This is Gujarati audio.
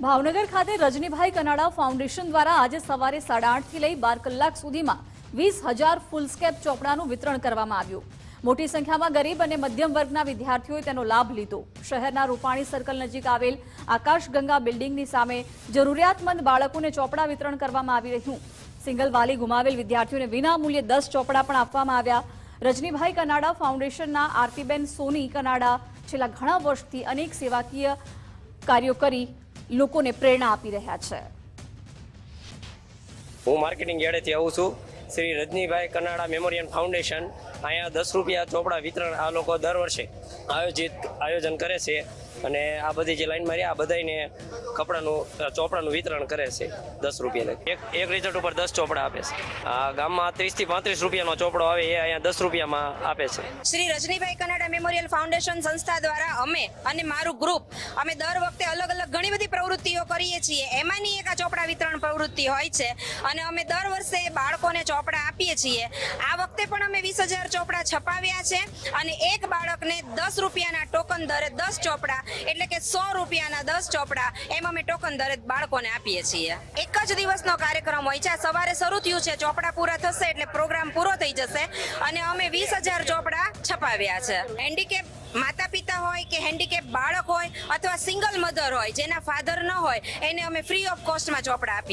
ભાવનગર ખાતે રજનીભાઈ કનાડા ફાઉન્ડેશન દ્વારા આજે સવારે 8:30 થી લઈ 12 કલાક સુધીમાં 20,000 ફૂલસ્કેપ ચોપડાનું વિતરણ કરવામાં આવ્યું। મોટી સંખ્યામાં ગરીબ અને મધ્યમ વર્ગના વિદ્યાર્થીઓએ તેનો લાભ લીધો। શહેરના રૂપાણી સર્કલ નજીક આવેલ આકાશગંગા બિલ્ડિંગની સામે જરૂરિયાતમંદ બાળકોને ચોપડા વિતરણ કરવામાં આવી રહ્યું। સિંગલ વાલી ગુમાવેલ વિદ્યાર્થીઓને વિનામૂલ્યે 10 ચોપડા પણ આપવામાં આવ્યા। રજનીભાઈ કનાડા ફાઉન્ડેશનના આરતીબેન સોની કનાડા છેલ્લા ઘણા વર્ષથી અનેક સેવાકીય કાર્યો કરી લોકોને પ્રેરણા આપી રહ્યા છે। હું માર્કેટિંગ યાર્ડેથી આવું છું। શ્રી રજનીભાઈ કનાડા મેમોરિયલ ફાઉન્ડેશન અહીંયા 10 રૂપિયા ચોપડા વિતરણ આ લોકો દર વર્ષે આયોજન કરે છે અને આ બધી જે લાઈન મારી આ બધાને ચોપડાનું વિતરણ કરે છે 10 રૂપિયા એક રિઝલ્ટ ઉપર 10 ચોપડા આપે છે। આ ગામમાં 30 થી 35 રૂપિયાનો ચોપડો આવે એ અહીંયા 10 રૂપિયામાં આપે છે। શ્રી રજનીભાઈ કનાડા મેમોરિયલ ફાઉન્ડેશન સંસ્થા દ્વારા અમે અને મારું ગ્રુપ અમે દર વખતે અલગ અલગ ઘણી બધી પ્રવૃત્તિઓ કરીએ છીએ। એમાંની એક આ ચોપડા વિતરણ પ્રવૃત્તિ હોય છે અને અમે દર વર્ષે બાળકોને ચોપડા આપીએ છીએ। આ વખતે પણ અમે 20,000 ચોપડા છપાવ્યા છે અને એક બાળકને 10 રૂપિયાના ટોકન દરે 10 ચોપડા એટલે કે 100 રૂપિયાના 10 ચોપડા એમ અમે ટોકન દરે બાળકોને આપીએ છીએ। એક જ દિવસનો કાર્યક્રમ હોય છે। સવારે શરૂ થયું છે, ચોપડા પૂરા થશે એટલે પ્રોગ્રામ પૂરો થઈ જશે અને અમે 20,000 ચોપડા છપાવ્યા છે। હેન્ડીકેપ માતા પિતા હોય કે હેન્ડીકેપ બાળક હોય અથવા સિંગલ મધર હોય જેના ફાધર ન હોય એને અમે ફ્રી ઓફ કોસ્ટમાં ચોપડા આપીએ।